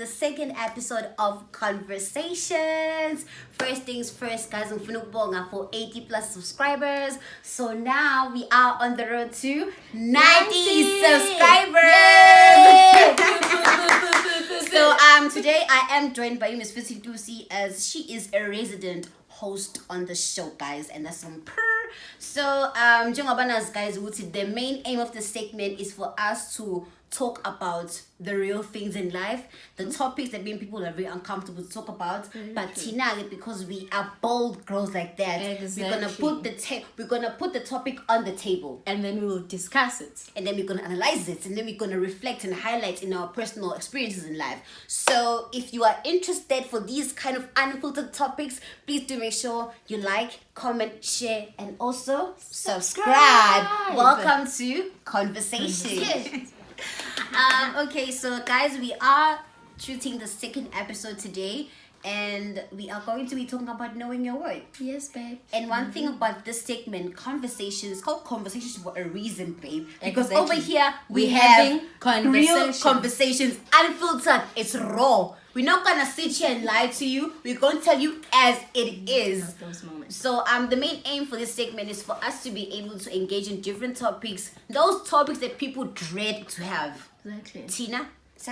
the second episode of Conversations. First things first, guys, I'm finna for 80 plus subscribers. So now we are on the road to 90 subscribers. So today I am joined by Miss Futti Ntusi, as she is a resident host on the show, guys, and that's on per. So guys, the main aim of the segment is for us to talk about the real things in life, the topics that many people are very uncomfortable to talk about. But Tina, because we are bold girls like that, we're gonna put the topic on the table, and then we will discuss it, and then we're gonna analyze it, and then we're gonna reflect and highlight in our personal experiences in life. So if you are interested for these kind of unfiltered topics, please do make sure you like, comment, share, and also subscribe. Welcome to Conversations. Okay, so guys, we are shooting the second episode today, and we are going to be talking about knowing your worth. Yes, babe. And one thing about this segment, Conversations, called Conversations for a reason, babe. Because over here we have real conversations, unfiltered. It's raw. We're not gonna sit here and lie to you. We're gonna tell you as it is. Those moments. So the main aim for this segment is for us to be able to engage in different topics, those topics that people dread to have. Exactly. Tina, so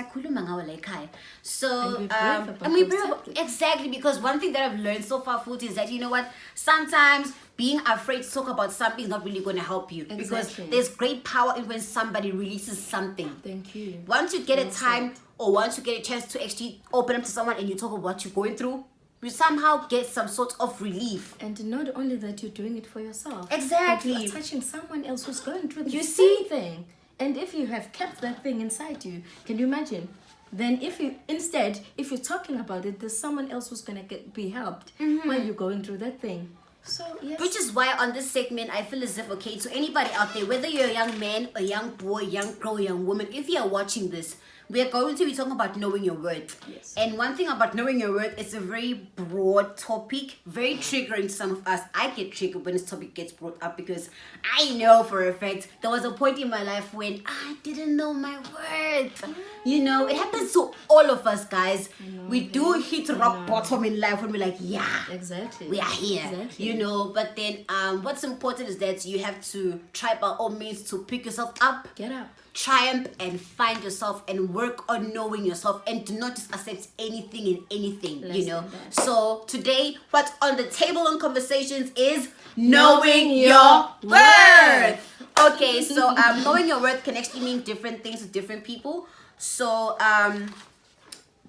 exactly, because one thing that I've learned so far, Futhi, is that, you know what, sometimes being afraid to talk about something is not really going to help you. Exactly. Because there's great power in when somebody releases something. Thank you. Once you get a time or once you get a chance to actually open up to someone and you talk about what you're going through, you somehow get some sort of relief. And not only that, you're doing it for yourself. Exactly. But you're touching someone else who's going through the same thing. And if you have kept that thing inside you, can you imagine? Then if you're talking about it, there's someone else who's going to be helped while you're going through that thing. So, yes. Which is why on this segment, I feel as if, okay, to anybody out there, whether you're a young man, a young boy, young girl, young woman, if you're watching this, we are going to be talking about knowing your worth. Yes. And one thing about knowing your worth, it's a very broad topic, very triggering to some of us. I get triggered when this topic gets brought up because I know for a fact there was a point in my life when I didn't know my worth. You know, it happens to all of us, guys. We do hit rock bottom in life when we're like, yeah, exactly, we are here. Exactly. You know, but then what's important is that you have to try by all means to pick yourself up. Get up. Triumph and find yourself and work on knowing yourself, and do not just accept anything and anything, you know. So today, what's on the table on Conversations is knowing your worth. Okay, so knowing your worth can actually mean different things to different people. So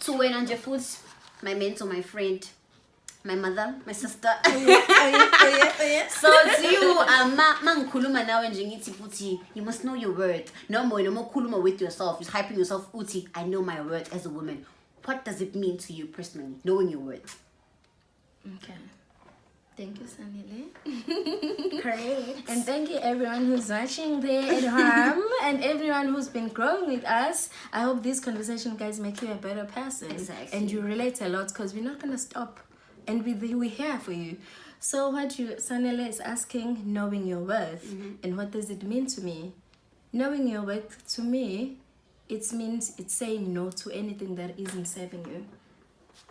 to win on your foods, my mentor, my friend, my mother, my sister. So to you, you must know your worth. No more kuluma with yourself. You're hyping yourself. Uti, I know my worth as a woman. What does it mean to you personally, knowing your worth? Okay. Thank you, Sanile. Great. And thank you everyone who's watching there at home and everyone who's been growing with us. I hope this conversation, guys, make you a better person. Exactly. And you relate a lot, because we're not going to stop. And we're here for you. So Sanele is asking, knowing your worth. And what does it mean to me? Knowing your worth, to me, it means it's saying no to anything that isn't serving you.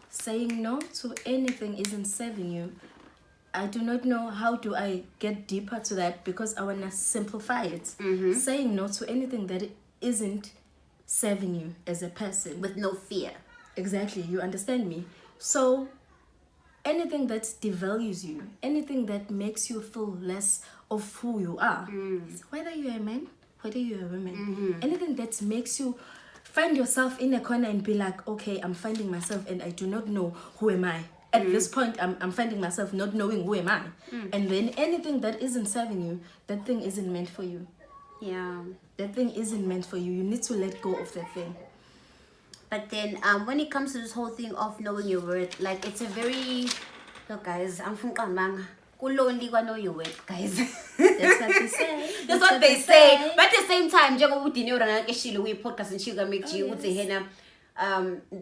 Saying no to anything isn't serving you. I do not know how do I get deeper to that, because I want to simplify it. Saying no to anything that isn't serving you as a person. With no fear. Exactly, you understand me? So anything that devalues you, anything that makes you feel less of who you are, whether you're a man, whether you're a woman, anything that makes you find yourself in a corner and be like, okay, I'm finding myself and I do not know who am I. At this point, I'm finding myself not knowing who am I. And then anything that isn't serving you, that thing isn't meant for you. Yeah. That thing isn't meant for you. You need to let go of that thing. But then when it comes to this whole thing of knowing your worth, like, it's a very, look guys, I'm from Kamang. Kulonli know your worth, guys. That's what they say. That's what they say. But at the same time,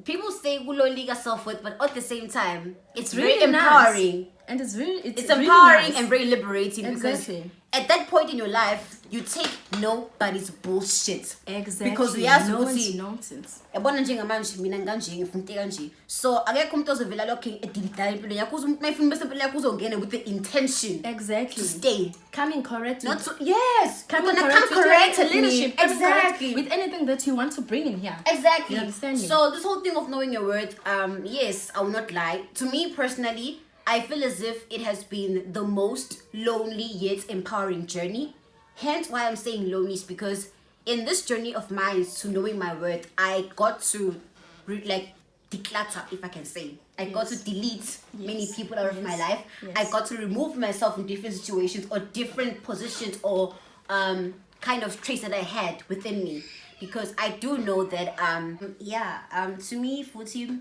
people say kulonli self-worth, but at the same time, it's very empowering. And it's really it's really empowering nice. and very liberating Exactly. because at that point in your life you take nobody's bullshit. Exactly. Because uyazi no one's ukuthi nonsense. yabona njengamanje mina ngikanje ngifuna kanje, so akekho umuntu ozovela lokho edilidala empilweni yakho umuntu mayifuna bese empilweni yakho uzongena with the intention Exactly. to stay, Coming correct. not to, yes, Coming you're gonna correct come with correct your with me. leadership. Coming correct Exactly. with anything that you want to bring in here. Exactly. You understand me? So this whole thing of knowing your worth, yes, I will not lie. To me personally, I feel as if it has been the most lonely yet empowering journey. Hence why I'm saying lonely is because in this journey of mine to knowing my worth, I got to declutter, if I can say. I got to delete many people out of my life. Yes. I got to remove myself in different situations or different positions or kind of traits that I had within me. Because I do know that, to me, Futti,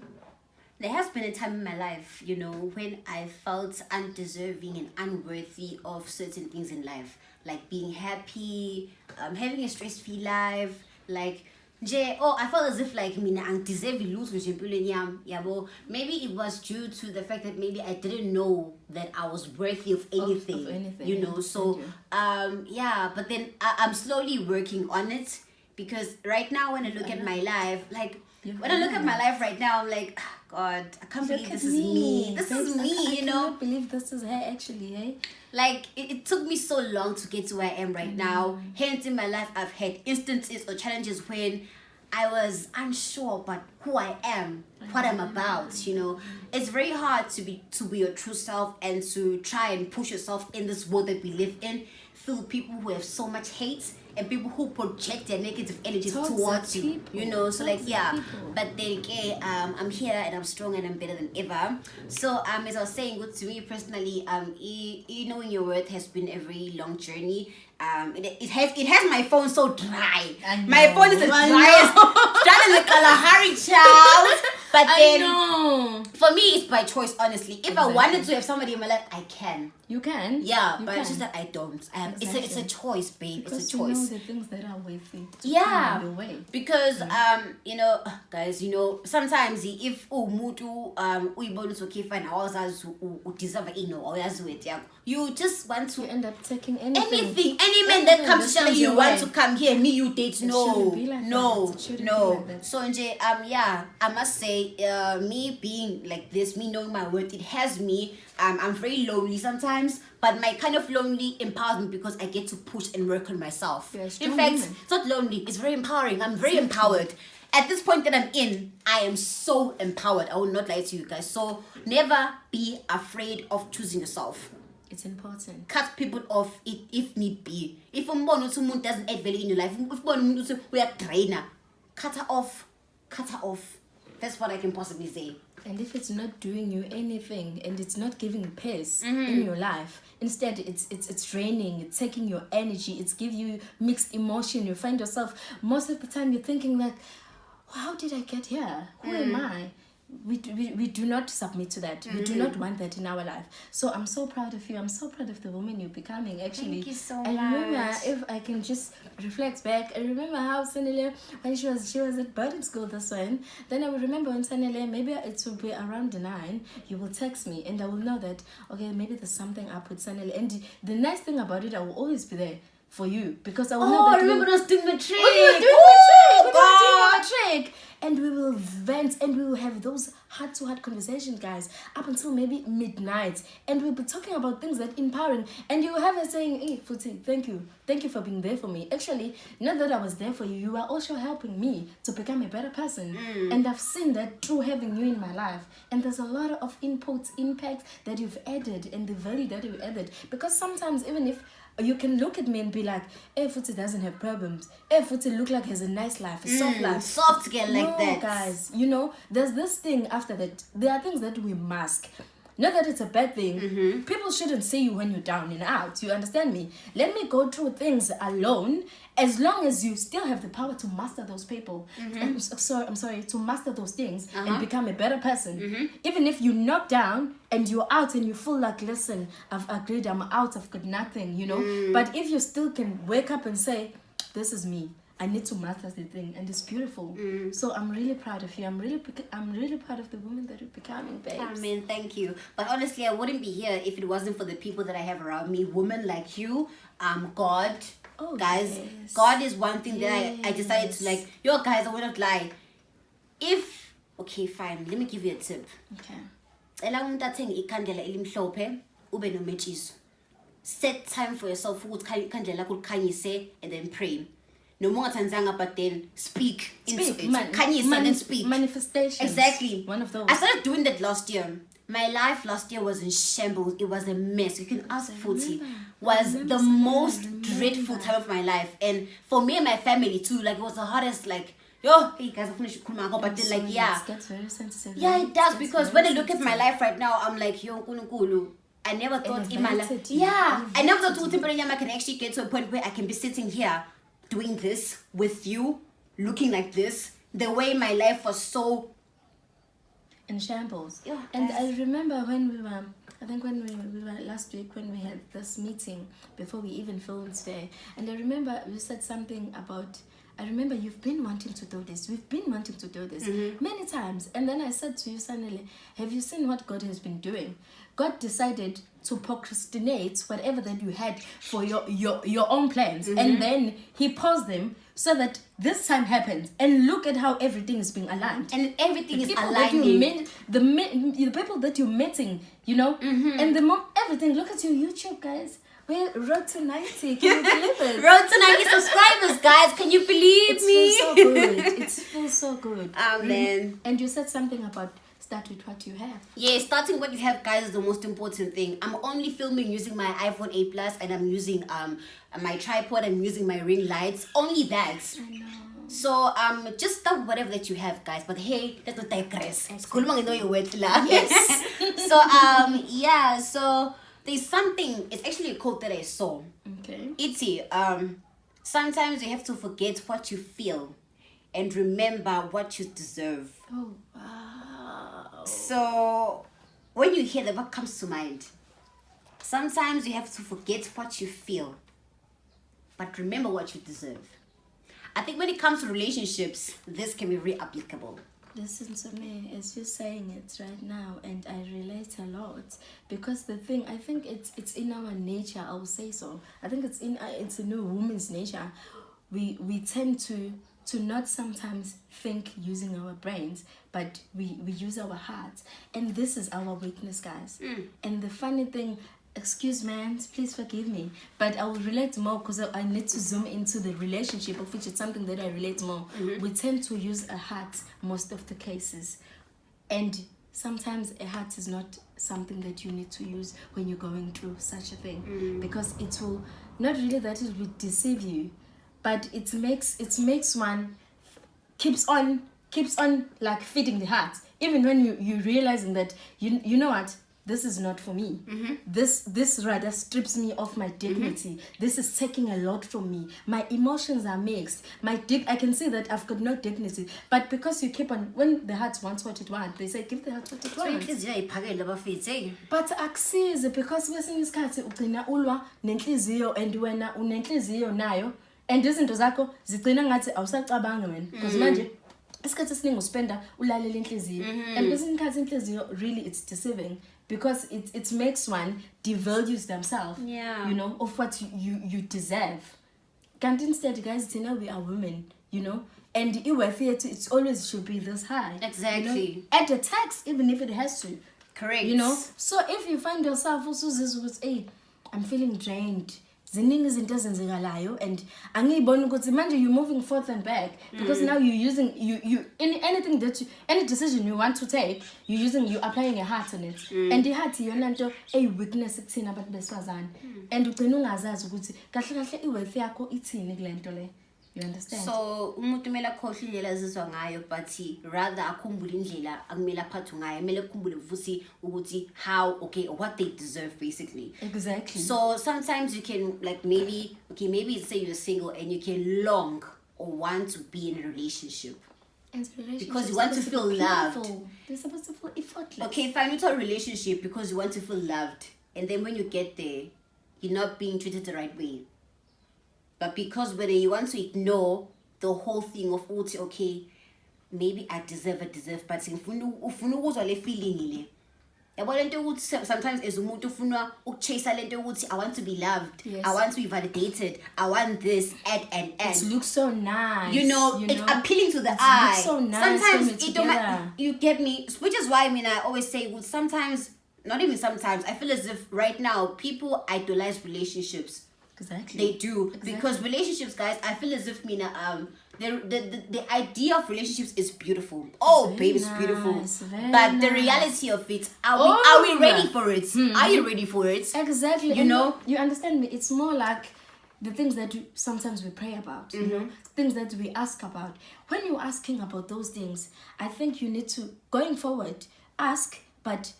there has been a time in my life, you know, when I felt undeserving and unworthy of certain things in life. Like being happy, having a stress-free life, like, I felt as if like mina angideserve lutho nje empilweni yami, yabo. Maybe it was due to the fact that maybe I didn't know that I was worthy of anything, anything, you know. So but then I'm slowly working on it, because right now when I look at my life, like when I look at my life right now, I'm like, God, I can't believe this is me. This is me, you know. I cannot believe this is her actually, eh? Like it took me so long to get to where I am right now. Hence in my life I've had instances or challenges when I was unsure about who I am, what I'm about, you know. It's very hard to be your true self and to try and push yourself in this world that we live in through people who have so much hate and people who project their negative energies towards you, people. you know. So like People. but then I'm here and I'm strong and I'm better than ever. So as I was saying, good to me personally, knowing your worth has been a very long journey. It has my phone so dry. My phone is the driest, drier than the Kalahari child. But then for me it's by choice, honestly. If I wanted to have somebody in my life, I can. You can. Yeah, You but can. it's just that I don't. Exactly. It's a choice, babe. Because it's a choice. you know the things that are worthy to Yeah, come your way. because you know, guys, you know, sometimes if umuntu uyibona ukuthi okay fine awazazi deserve you just want to You end up taking anything. any man that comes to that tell comes you your want way. to come here, me you date, no, shouldn't be like no, that. It shouldn't be no. like that. So nje, I must say, me being like this, me knowing my worth, it has me. I'm very lonely sometimes, but my kind of lonely empowers me because I get to push and work on myself. You're a In strong fact, woman. it's not lonely, it's very empowering. I'm very empowered. At this point that I'm in, I am so empowered. I will not lie to you guys. So never be afraid of choosing yourself. It's important. Cut people off if need be. If someone doesn't add value in your life, if we are trainer, cut her off. Cut her off. That's what I can possibly say. And if it's not doing you anything and it's not giving you peace in your life, instead it's draining, it's taking your energy, it's giving you mixed emotion. You find yourself most of the time you're thinking like, how did I get here? Who am I? We do not submit to that. We do not want that in our life. So I'm so proud of you. I'm so proud of the woman you're becoming, actually. Thank you so I remember, much. if I can just reflect back, I remember how Sanele, when she was at boarding school, this one, then I will remember when Sanele, maybe it will be around 9, you will text me and I will know that, okay, maybe there's something up with Sanele. And the nice thing about it, I will always be there for you, because I will know that I remember us doing the trick. doing the trick. And we will vent and we will have those heart-to-heart conversations, guys, up until maybe midnight. And we'll be talking about things that empowering. And you will have her saying, hey, Futti, thank you. Thank you for being there for me. Actually, not that I was there for you, you are also helping me to become a better person. And I've seen that through having you in my life. And there's a lot of inputs, impact that you've added and the value that you've added. Because sometimes even if you can look at me and be like, hey, Futti doesn't have problems. Hey, Futti look like he has a nice life, a soft life. Soft girl like that. Guys, you know, there's this thing after that. There are things that we mask. Not that it's a bad thing. People shouldn't see you when you're down and out. You understand me? Let me go through things alone, as long as you still have the power to master those people. I'm sorry, to master those things and become a better person. Even if you knock down and you're out and you feel like, listen, I've agreed, I'm out, I've got nothing, you know. But if you still can wake up and say, this is me, I need to master the thing, and it's beautiful. So I'm really proud of you. I'm really proud of the woman that you're becoming, babes. I mean, thank you. But honestly, I wouldn't be here if it wasn't for the people that I have around me. Women like you, God. Oh, guys, yes. God is one thing that I decided to like. Yo, guys, I will not lie. If okay, fine. Let me give you a tip. Okay. Ela umuntu athenga ikhandlela elimhlophe ube nometshisi. Set time for yourself ukuthi ikhandlela lakho likhanyise and then pray. Noma ungathandzanga but then speak. Khanyisa and then speak. Manifestation. Exactly. One of those. I started doing that last year. My life last year was in shambles. It was a mess. You can ask Futti. Was the most dreadful time of my life. And for me and my family too, like it was the hardest, like, yo, hey guys, I finished but then like, yeah. It gets very sensitive. Yeah, it does, because when I look at my life right now, I'm like, yo, Nkulunkulu. I never thought in my life. Yeah. I never thought I can actually get to a point where I can be sitting here doing this with you, looking like this. The way my life was so in shambles. Yeah, and I remember when we were, I think when we were last week when we had this meeting before we even filmed today, and I remember you said something about, I remember you've been wanting to do this, we've been wanting to do this many times, and then I said to you, Sanele, have you seen what God has been doing? God decided to procrastinate whatever that you had for your own plans, and then he paused them so that this time happens, and look at how everything is being aligned, and everything is aligning. The people that you're meeting, you know, and everything. Look at your YouTube, guys. We're road to 90. Can you believe it? Road to 90 subscribers, guys. Can you believe me? It feels so good. It feels so good. Amen. And you said something about start with what you have. Yeah, starting what you have, guys, is the most important thing. I'm only filming using my iPhone 8 Plus, and I'm using my tripod. I'm using my ring lights. Only that. I know. So just start with whatever that you have, guys. But hey, let's not digress. Yes. So yeah. So there's something. It's actually a quote that I saw. Okay. It's sometimes you have to forget what you feel and remember what you deserve. Oh wow. So when you hear that, what comes to mind? Sometimes you have to forget what you feel, but remember what you deserve. I think when it comes to relationships, this can be very applicable. Listen to me, as you're saying it right now, and I relate a lot, because the thing, I think it's in our nature. I will say so. I think it's in a woman's nature. We tend to not sometimes think using our brains, but we use our hearts, and this is our weakness, guys. And the funny thing, excuse man, please forgive me, but I will relate more because I need to zoom into the relationship, of which it's something that I relate more. We tend to use a heart most of the cases, and sometimes a heart is not something that you need to use when you're going through such a thing, because it will not really that it will deceive you, but it makes one keeps on like feeding the heart, even when you realizing that you know what, this is not for me. This rather strips me of my dignity. This is taking a lot from me. My emotions are mixed. I can see that I've got no dignity. But because you keep on, when the heart wants what it wants, they say give the heart what it wants. But akusizi, because kwesinye isikhathi ugcina ulwa nenhliziyo, and wena unenhliziyo nayo, and izinto zakho zigcina ngathi awusacabanga wena, because manje isikhathi esiningi uspenda ulalela inhliziyo, and kwesinye isikhathi inhliziyo really it's deceiving, because it makes one devalues themselves, you know, of what you deserve. Can't instead, guys, you know, we are women, you know, and it's always should be this high. Exactly. You know? At the tax, even if it has to. Correct. You know, so if you find yourself also this, hey, I'm feeling drained, ziningi izinto ezenzekalayo, and angiyibona ukuthi manje you're moving forth and back, because now you're using anything that any decision you want to take, you're applying a heart on it, and the heart iyona nto weakness kuthina abantu besifazane, and ugcina ungazazi ukuthi kahle kahle iwealth yakho ithini kule nto le. You understand? So umuntu kumele akhohle indlela azizwa ngayo, but rather akhumbule indlela akumele aphathwe ngayo. Kumele akhumbule futhi ukuthi how, okay, what they deserve basically. Exactly. So sometimes you can like maybe say you're single and you can long or want to be in a relationship. Because you want to feel loved. They're supposed to feel effortless. Okay, fine, it's a relationship because you want to feel loved, and then when you get there, you're not being treated the right way. But because whether you want to ignore the whole thing of okay, maybe I deserve, but ufuna ukuzwa le feeling le. Yabo lento ukuthi sometimes as umuntu ufuna ukuchase lento ukuthi I want to be loved, I want to be validated, I want this and it looks so nice, it's appealing to the eye. Looks so nice. Sometimes it don't, you get me, which is why I always say, well, sometimes, not even sometimes, I feel as if right now people idolize relationships. Exactly. They do. Exactly. Because relationships, guys, I feel as if the idea of relationships is beautiful. Oh, babe, it's beautiful. But the reality of it, are we ready for it? Are you ready for it? Exactly. You understand me? It's more like the things that sometimes we pray about, things that we ask about. When you're asking about those things, I think you need to, going forward, ask, but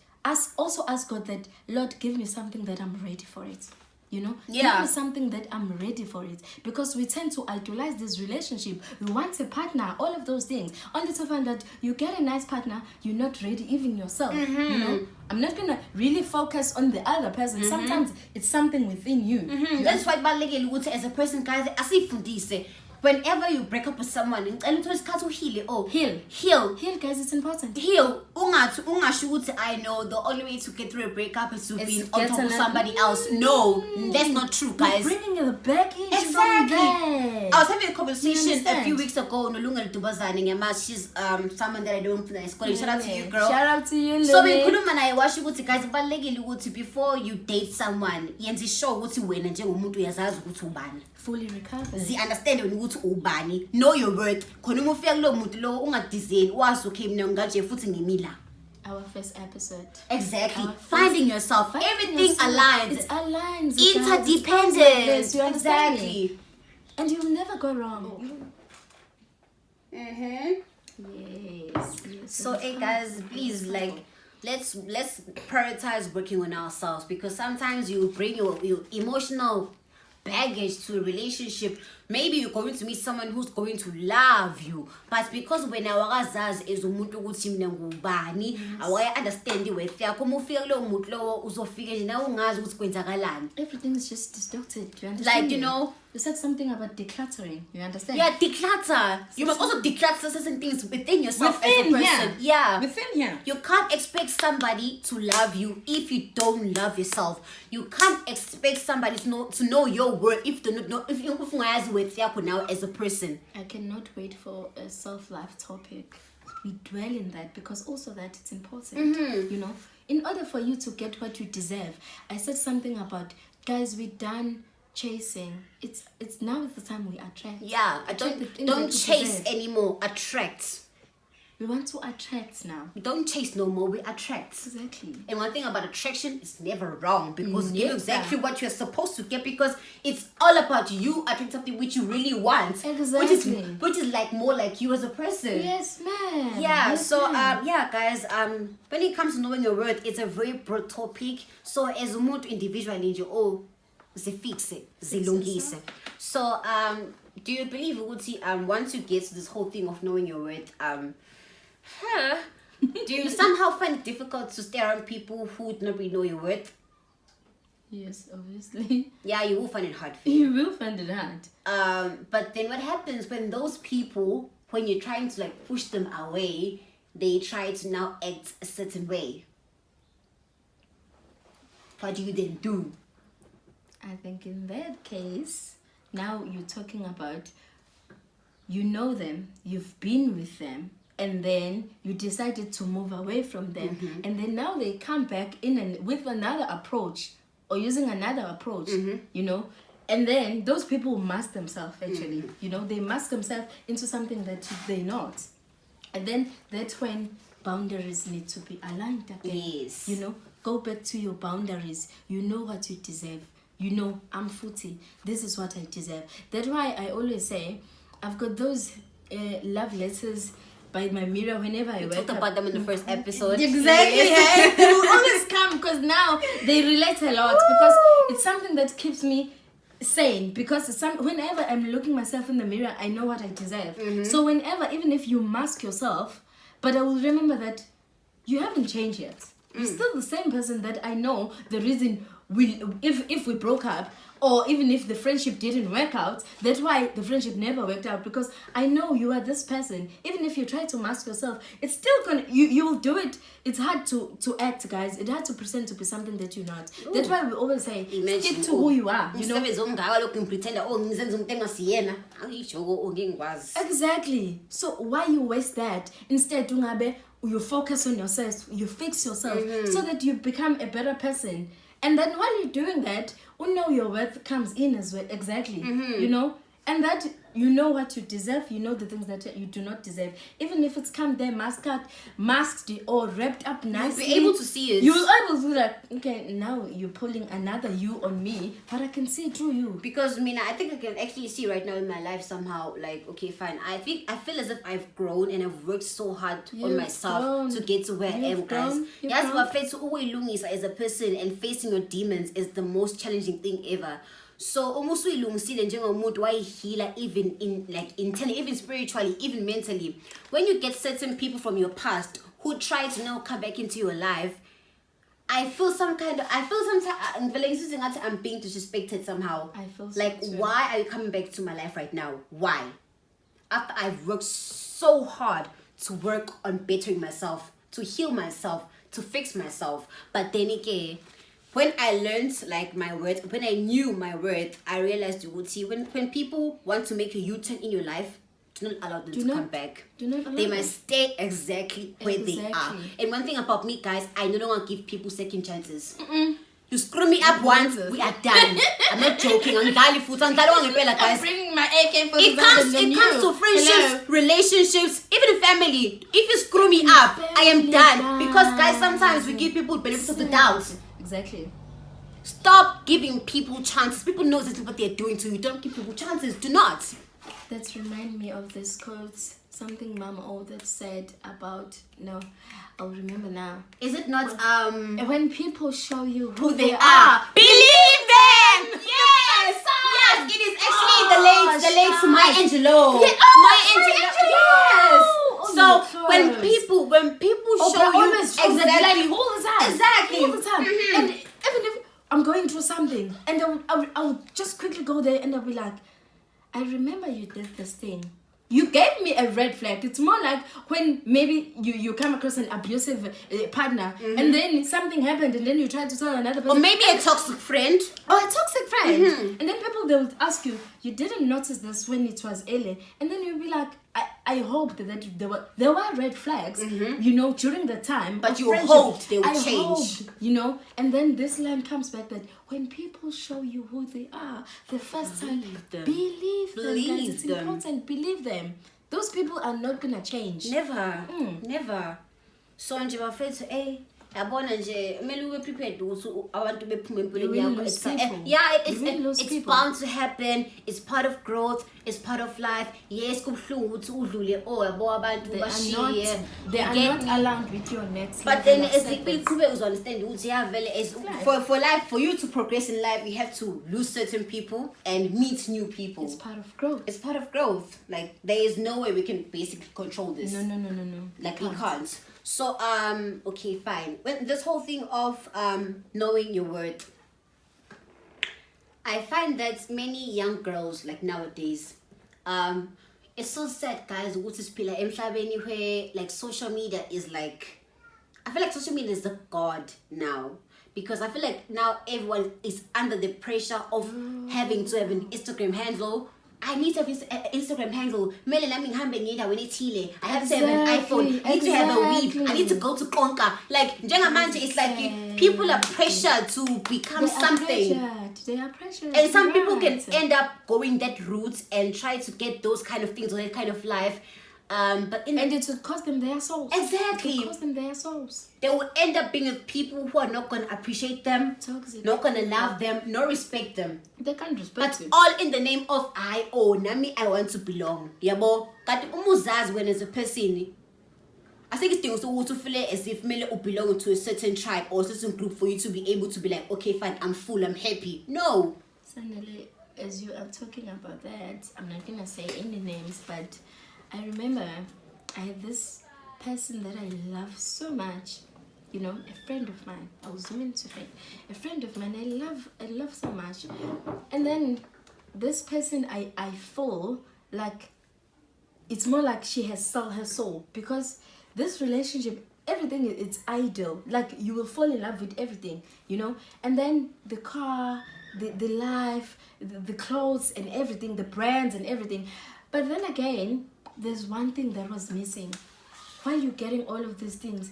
also ask God that, Lord, give me something that I'm ready for it. Give me something that I'm ready for it. Because we tend to idolize this relationship. We want a partner, all of those things. Only to find that you get a nice partner, you're not ready, even yourself. I'm not gonna really focus on the other person. Sometimes it's something within you. That's why as a person, guys, I see Futti, whenever you break up with someone, heal, guys, it's important. Heal. I know the only way to get through a breakup is to be on top of somebody else. No, that's not true, guys. You're bringing the baggage. Exactly. I was having a conversation a few weeks ago. She's someone that I don't know. Shout out to you, girl. Shout out to you, so guys, before you date someone, fully recover. Understand ukuthi ubani, know your worth. Khona uma ufika kulo muntu lo ungadizeni wazi okay mina nganje futhi ngimila. Our first episode. Exactly. Finding yourself. Everything aligns. It aligns. Interdependent. You understand exactly. Me? And you'll never go wrong. Yes. So hey guys, please let's prioritize working on ourselves, because sometimes you bring your emotional baggage to a relationship. Maybe you're going to meet someone who's going to love you, but because when awakazazi is umuntu ukuthi mina ngubani, awaya understand worth yakho, uma ufika kulo muntu lowo uzofika nje nawe ungazi ukuthi kwenzakalani. Everything is just distorted. You understand? You said something about decluttering. You understand? Yeah, declutter. You must also declutter certain things within yourself as a person. Yeah. Within here. You can't expect somebody to love you if you don't love yourself. You can't expect somebody to know your worth if you don't know with you now as a person. I cannot wait for a self-love topic. We dwell in that because also that it's important. In order for you to get what you deserve. I said something about, guys, we're done chasing. It's now is the time we attract. Yeah, don't chase anymore. Attract. We want to attract now. We don't chase no more, we attract. Exactly. And one thing about attraction is never wrong, because you know exactly what you're supposed to get, because it's all about you attracting something which you really want. Exactly. Which is like more like you as a person. Yes, man. Yeah, yes, so man. yeah guys, when it comes to knowing your worth, it's a very broad topic. So as a mood individually, zifixe, zilungise. So do you believe once you get to this whole thing of knowing your worth, do you somehow find it difficult to stay around people who do not really know your worth? Yes, obviously. Yeah, you will find it hard for you. You will find it hard. But then what happens when those people, when you're trying to push them away, they try to now act a certain way? What do you then do? I think in that case, now you're talking about, you know them, you've been with them, and then you decided to move away from them, and then now they come back in with another approach, or using another approach, and then those people mask themselves actually, they mask themselves into something that they're not, and then that's when boundaries need to be aligned again. Yes. Go back to your boundaries. You know what you deserve. I'm Futti. This is what I deserve. That's why I always say, I've got those love letters by my mirror whenever I wake up. We talked about them in the first episode. Exactly. Yes. They will always come because now they relate a lot. Because it's something that keeps me sane. Because whenever I'm looking myself in the mirror, I know what I deserve. So whenever, even if you mask yourself, but I will remember that you haven't changed yet. You're still the same person that I know the reason if we broke up, or even if the friendship didn't work out, that's why the friendship never worked out, because I know you are this person. Even if you try to mask yourself, it's still gonna, you will do it. It's hard to act, guys. It's hard to present to be something that you're not. Ooh. That's why we always say, stick to who you are, you know. Exactly. So why you waste that? Instead, you focus on yourself, you fix yourself, so that you become a better person. And then while you're doing that, you know your worth comes in as well. Exactly. You know, and that you know what you deserve, you know the things that you do not deserve. Even if it's come there masked or wrapped up nicely, you'll be able to see it. You'll be able to be like, okay, now you're pulling another you on me, but I can see through you. Because Mina, I think I can actually see right now in my life somehow, like, okay, fine. I feel as if I've grown and I've worked so hard on myself to get to where I am, guys. Yes, but as a person and facing your demons is the most challenging thing ever. So almost we why healer, even in like internally, even spiritually, even mentally. When you get certain people from your past who try to now come back into your life, I feel sometimes I'm being disrespected somehow. I feel like so too. Why are you coming back to my life right now? Why? After I've worked so hard to work on bettering myself, to heal myself, to fix myself. But then again, when I learned like my worth, when I knew my worth, I realized when people want to make a U-turn in your life, do not allow them to come back. They must stay exactly where they are. And one thing about me, guys, I no longer give people second chances. You screw me up once, we are done. I'm not joking. I'm bringing my AK-47. It comes to friendships, relationships, even family. If you screw me up, I am done. Because guys, sometimes we give people benefits of the doubt. Exactly. Stop giving people chances. People know exactly what they're doing to you. Don't give people chances. Do not. That reminds me of this quote, something Mama always said about, I'll remember now. Is it not when people show you who they are, believe them. Yes. Yes, it is actually the late Maya Angelou. Yeah. Yes. So when people show you exactly all the time. Exactly. All the time. And even if I'm going through something and I'll just quickly go there and I'll be like, I remember you did this thing. You gave me a red flag. It's more like when maybe you come across an abusive partner and then something happened and then you try to tell another person. Or maybe a toxic friend. Or a toxic friend. And then people, they'll ask you, you didn't notice this when it was early. And then you'll be like, I hoped that there were red flags, during the time. But you hoped they would change. Hoped, and then this line comes back that when people show you who they are, the first time, believe them, guys. It's important, believe them. Those people are not gonna change. Never. So nje bafethu yabona nje kumele ube prepared ukuthi abantu bephuma empilweni yakho. It's bound to happen. It's part of growth. It's part of life. Yes, kubhlungu ukuthi udlule yabo abantu bashiye. They are not aligned with your next life. But then as we understand ukuthi for life, for you to progress in life, you have to lose certain people and meet new people. It's part of growth. It's part of growth. Like there is no way we can basically control this. No. Like we can't. So okay, fine. When this whole thing of knowing your worth, I find that many young girls like nowadays, it's so sad, guys. What is where like social media is like, I feel like social media is the god now, because I feel like now everyone is under the pressure of having to have an Instagram handle. I need to have an Instagram handle. I have to have an iPhone. I need to have a weave. I need to go to Konka. Like, it's like people are pressured to become something. They are pressured. And some people can end up going that route and try to get those kind of things or that kind of life. And it would cost them their souls. Exactly. It would cost them their souls. They will end up being with people who are not going to appreciate them, toxic, not going to love them, nor respect them. They can't respect you. But all in the name of I want to belong. Yabo, but umuzaz when as a person, I think it's things to feel as if you belong to a certain tribe or a certain group for you to be able to be like, okay, fine, I'm full, I'm happy. No. Suddenly, as you are talking about that, I'm not gonna say any names, but I remember I had this person that I love so much. you know, a friend of mine. I was meant to friend. A friend of mine I love so much. And then this person I feel like it's more like she has sold her soul, because this relationship, everything, it's ideal. Like, you will fall in love with everything, you know. And then the car, the life, the clothes and everything, the brands and everything. But then again, there's one thing that was missing. While you're getting all of these things,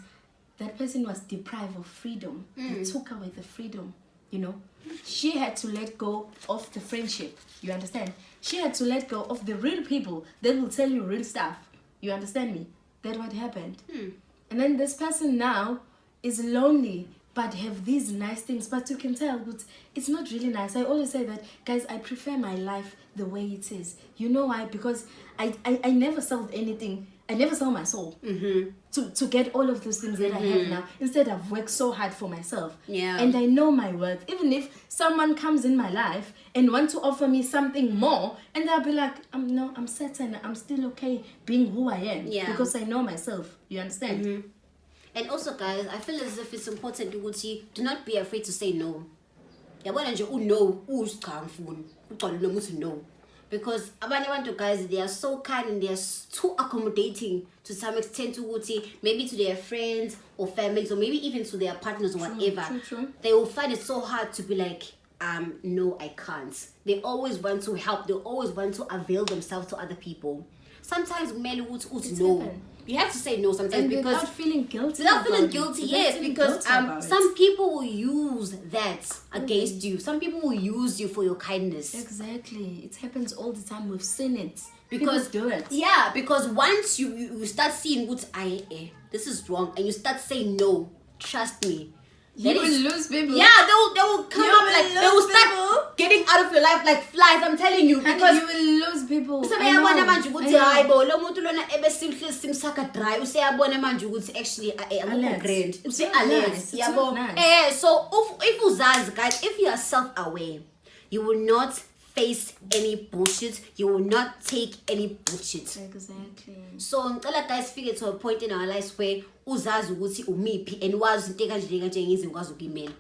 that person was deprived of freedom. They took away the freedom, you know. She had to let go of the friendship, you understand? She had to let go of the real people that will tell you real stuff, you understand me? That's what happened. And then this person now is lonely, but have these nice things, but you can tell but it's not really nice. I always say that, guys, I prefer my life the way it is. You know why? Because I never sold anything. I never sold my soul to get all of those things that I have now. Instead, I've worked so hard for myself. Yeah. And I know my worth. Even if someone comes in my life and want to offer me something more, and they'll be like, I'm certain, I'm still okay being who I am. Yeah. Because I know myself. You understand? And also, guys, I feel as if it's important to do not be afraid to say no. Yabona nje no no. Because abanye abantu, guys, they are so kind and they are too accommodating to some extent maybe to their friends or families, or maybe even to their partners or whatever. True. They will find it so hard to be like, no, I can't. They always want to help. They always want to avail themselves to other people. Sometimes men would no. Happen. You have to say no sometimes, And because without feeling guilty. without feeling guilty, yes, because some people will use that against you. Some people will use you for your kindness. Exactly. It happens all the time. We've seen it. Because people do it. Yeah, because once you start seeing what this is wrong, and you start saying no, trust me, You will lose people. Yeah, they will come up, like they will start getting out of your life like flies. I'm telling you, because you will lose people. Usayabona manje ukuthi hayibo lo muntu lona ebesimhle simsaka dry. Usayabona manje ukuthi actually akukho grand. Alert. Yabo. So if uzazi, guys, if you are self-aware, you will not face any bullshit. You will not take any bullshit. Exactly. So ngicela, guys, figure to a point in our lives where uzazi ukuthi umiphi and wazi into kanje ngiyenze ngikwazi ukuyimela.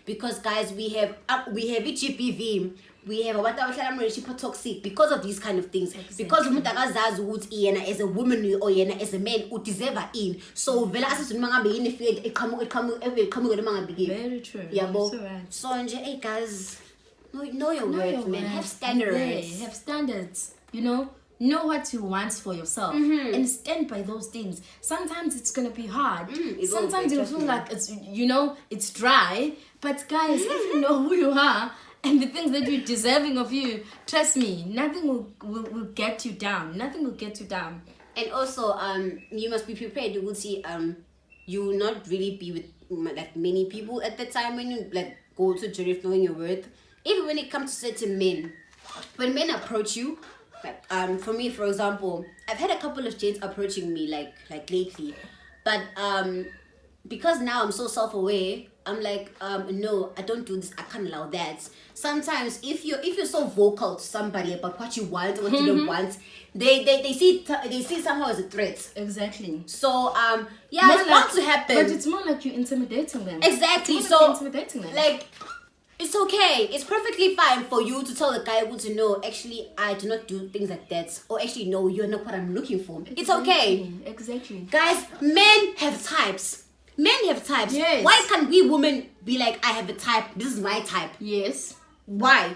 Because, guys, we have GPV, we have abantu abahlala relationship toxic because of these kind of things. Exactly. Because umuntu akazazi ukuthi yena as a woman or yena as a man deserve in. So vela asizini mangabe yini ifike eqhamuke noma ngabe kini. Very true. Yabo. So right. So nje, hey guys, know your worth, man. Have standards. Yeah, have standards. You know what you want for yourself, and stand by those things. Sometimes it's gonna be hard. Sometimes you'll feel like it's dry. But guys, if you know who you are and the things that you're deserving of, you trust me, nothing will get you down. Nothing will get you down. And also, you must be prepared. You will see, you will not really be with like many people at the time when you like go to journey knowing your worth. Even when it comes to certain men, when men approach you, like, for me, for example, I've had a couple of gents approaching me like lately, but because now I'm so self-aware, I'm like, no, I don't do this, I can't allow that. Sometimes if you're so vocal to somebody about what you want or what you don't want, they see somehow as a threat. Exactly. So yeah, it's bound to happen. But it's more like you're intimidating them. Exactly. So intimidating them. Like, it's okay. It's perfectly fine for you to tell the guy who to know, actually, I do not do things like that. Or actually, no, you're not what I'm looking for. Exactly. It's okay. Exactly. Guys, men have types. Men have types. Yes. Why can't we women be like, I have a type, this is my type? Yes. Why?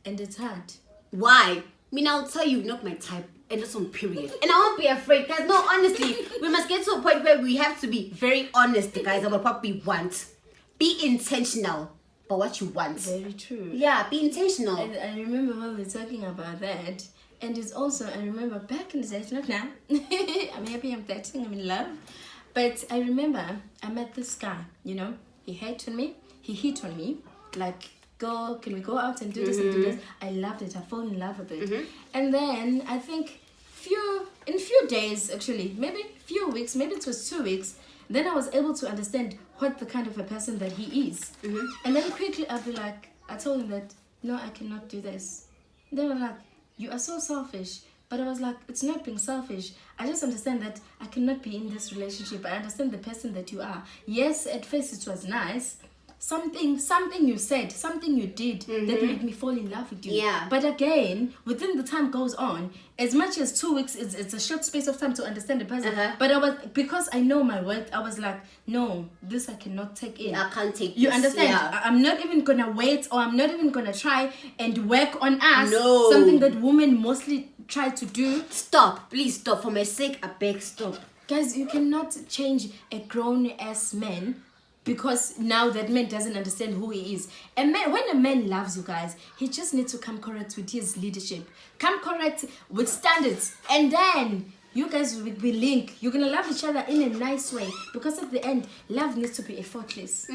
And it's hard. Why? I mean, I'll tell you, not my type. And that's on period. And I won't be afraid, guys. No, honestly, we must get to a point where we have to be very honest, guys, about what we want. Be intentional about what you want. Very true. Yeah, be intentional. And I remember when we were talking about that. And it's also, I remember back in the days, not now. I'm happy, I'm dating, I'm in love. But I remember I met this guy, he hit on me, like, can we go out and do this and do this? I loved it, I fell in love with it. And then I think in few days, actually, maybe few weeks, maybe it was 2 weeks, then I was able to understand what the kind of a person that he is. And then quickly I told him that, no, I cannot do this. They were like, you are so selfish. But I was like, it's not being selfish. I just understand that I cannot be in this relationship. I understand the person that you are. Yes, at first it was nice. Something you said, something you did that made me fall in love with you. Yeah. But again, within the time goes on, as much as 2 weeks, it's a short space of time to understand the person. But because I know my worth, I was like, no, this I cannot take in. I can't take this. You understand? Yeah. I'm not even gonna wait, or I'm not even gonna try and work on us. No. Something that women mostly try to do. Stop. Please stop. For my sake, I beg, stop. Guys, you cannot change a grown-ass man because now that man doesn't understand who he is. When a man loves you guys, he just needs to come correct with his leadership. Come correct with standards. And then you guys will be linked. You're going to love each other in a nice way. Because at the end, love needs to be effortless.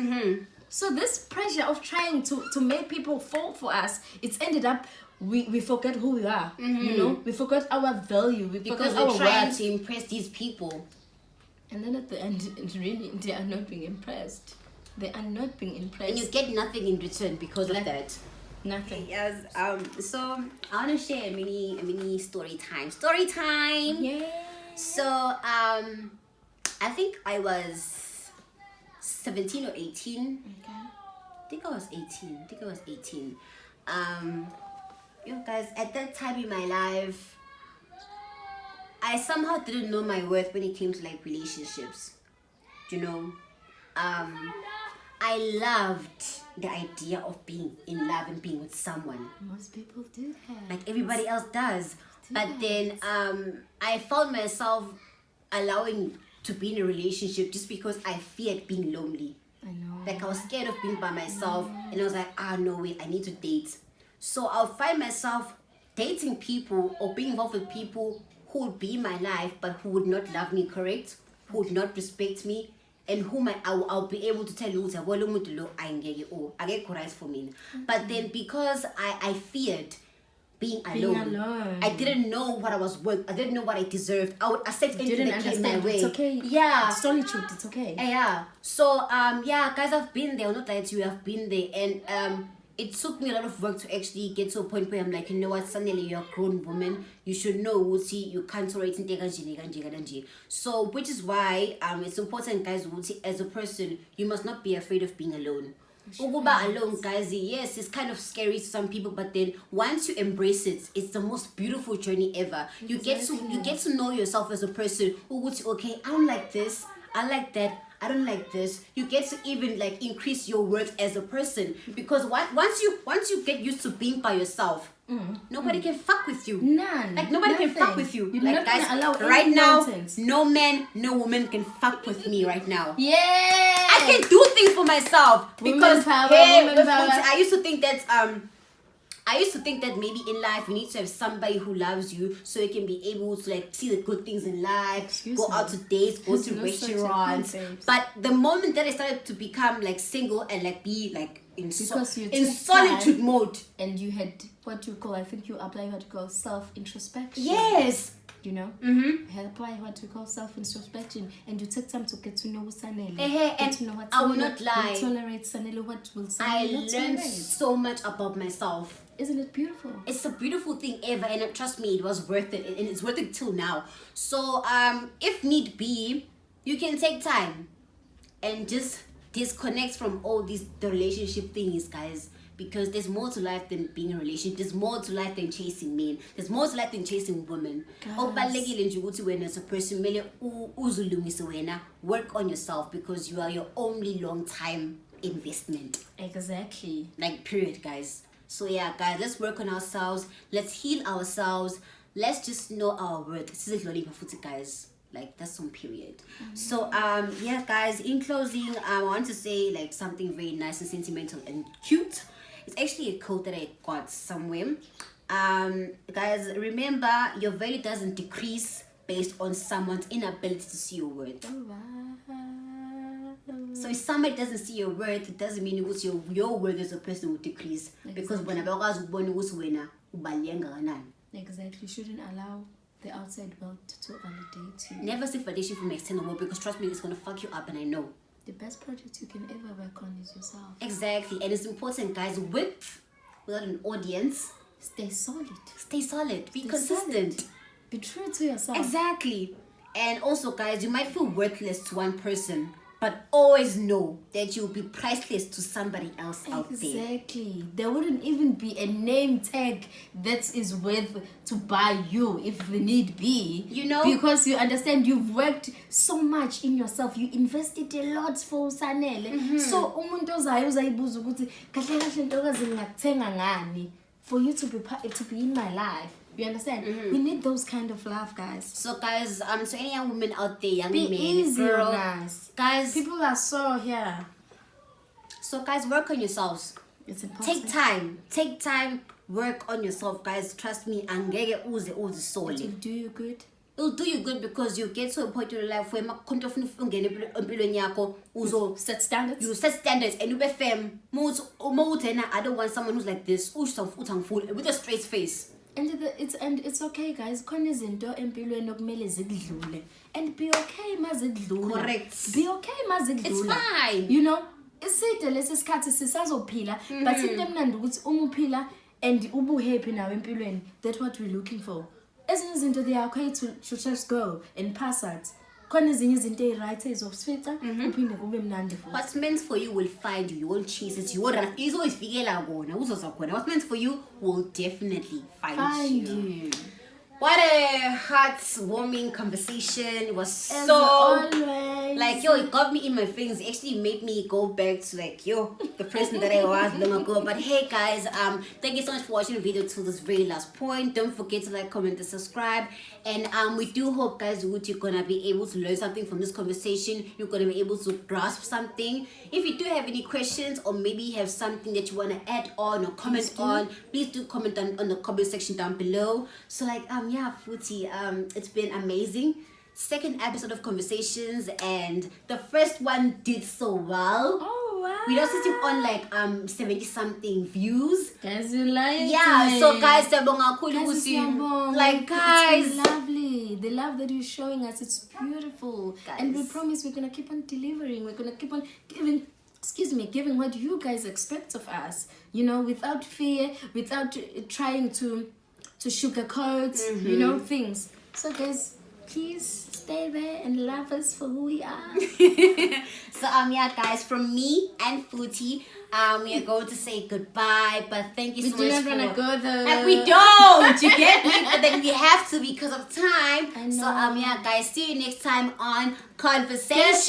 So this pressure of trying to make people fall for us, it's ended up we forget who we are. You know, we forgot our value. Because forgot we're our trying worth. to impress these people. And then at the end, really, they are not being impressed. They are not being impressed. And you get nothing in return because of that. Nothing. Yes. So I want to share a mini story time. Story time. Yeah. So I think I was 17 or 18. Okay. I think I was 18. You know, guys, at that time in my life, I somehow didn't know my worth when it came to like relationships. You know, I loved the idea of being in love and being with someone. Most people do that. Like everybody else does. But then I found myself allowing to be in a relationship just because I feared being lonely. I know. Like I was scared of being by myself, and I was like, no wait, I need to date. So I'll find myself dating people or being involved with people who would be in my life but who would not love me correct, who would not respect me, and whom I'll be able to tell you I get right for me. But then because I feared being alone, I didn't know what I was worth, I didn't know what I deserved. I would accept anything that came my way. It's okay. Yeah. It's solitude, it's okay. Yeah. So yeah, guys, I've been there. Not like you have been there, and it took me a lot of work to actually get to a point where I'm like, you know what, suddenly you're a grown woman, you should know Futhi, you can't tolerate it. So which is why it's important, guys, Futhi, as a person, you must not be afraid of being alone. Ukuba alone, guys, yes, it's kind of scary to some people, but then once you embrace it, it's the most beautiful journey ever. You get to know yourself as a person. Okay, I don't like this, I like that, I don't like this. You get to even like increase your worth as a person, because once you get used to being by yourself, nobody can fuck with you. None. Like nobody can fuck with you. You're like not guys, gonna allow right any now, nonsense. no man, no woman can fuck with me right now. Yeah. I can do things for myself because power, hey, woman power. I used to think that maybe in life you need to have somebody who loves you so you can be able to like see the good things in life, go out to dates, go to restaurants. But the moment that I started to become like single and like be like in solitude mode, and you had what you call, I think you apply what you call self-introspection. Yes. You know, you apply what we call self-introspection, and you take time to get to know Sanele. And to know what I will not lie. Tolerate Sanele, what will Sanele I not learned tolerate. so much about myself. Isn't it beautiful? It's a beautiful thing ever, and trust me, it was worth it, and it's worth it till now. So if need be, you can take time and just disconnect from all the relationship things, guys, because there's more to life than being in a relationship. There's more to life than chasing men. There's more to life than chasing women. When as a person, work on yourself, because you are your only long time investment. Exactly. Like period, guys. So yeah, guys, let's work on ourselves. Let's heal ourselves. Let's just know our worth. This is Loli Futhi, guys. Like that's some period. So yeah, guys, in closing, I want to say like something very nice and sentimental and cute. It's actually a quote that I got somewhere. Guys, remember, your value doesn't decrease based on someone's inability to see your worth. So if somebody doesn't see your worth, it doesn't mean your worth as a person will decrease. Because when exactly, you shouldn't allow the outside world to validate you. Never seek validation from external world, because trust me, it's gonna fuck you up, and I know. The best project you can ever work on is yourself. Exactly, and it's important, guys. Without an audience, stay solid. Be consistent. Be true to yourself. Exactly. And also, guys, you might feel worthless to one person, but always know that you'll be priceless to somebody else out there. Exactly. There wouldn't even be a name tag that is worth to buy you if the need be. You know? Because you understand you've worked so much in yourself. You invested a lot for Sanele. So umuntu ozayo uzayibuza ukuthi kahle kahle ntokazi ngakuthenga ngani for you to be in my life. You understand? We need those kind of love, guys. So, guys, to any young women out there, young Be men, easy, girl, guys. People are so here. So, guys, work on yourselves. It's important. Take time. Work on yourself, guys. Trust me. Angeke uze It will do you good. It'll do you good because you get to a point in your life where you set standards. You set standards and you be firm. I don't want someone who's like this, with a straight face. And it's okay, guys. Khona izinto empilweni okumele zidlule. And be okay mazidlula. Correct. Be okay mazidlula. It's fine. You know, iside lesisikhathi sisazophila, but into emnandi ukuthi umuphila and ubu happy now empilweni. That's what we're looking for. Ezinye izinto they are okay to just go and pass out. Khona ezinye izinto eziright ezofika uphinde kube mnandi futhi. What's meant for you will find you. You won't chase it. You won't run. Izoyifikela kona, uzoza khona. What's meant for you will definitely find you. What a heartwarming conversation. It was As so always. like, yo, it got me in my feelings. It actually made me go back to like, yo, the person that I was long ago. But hey guys, thank you so much for watching the video to this very last point. Don't forget to like, comment, and subscribe. And we do hope, guys, that you're gonna be able to learn something from this conversation. You're gonna be able to grasp something. If you do have any questions or maybe you have something that you wanna add on or comment on, please do comment on the comment section down below. So like yeah, Futti, it's been amazing. Second episode of Conversations, and the first one did so well. Oh wow. We also sitting on like 70 something views. Guys, you like Yeah, so guys, like guys, it's lovely. The love that you're showing us, it's beautiful. Guys. And we promise we're gonna keep on delivering. We're gonna keep on giving what you guys expect of us. You know, without fear, without trying to sugarcoat, you know, things. So guys, please stay there and love us for who we are. So yeah, guys, from me and Futti, we are going to say goodbye. But thank you so much. We don't want to go though. Like we don't. You get me? But then we have to because of time. I know. So yeah, guys, see you next time on Conversations.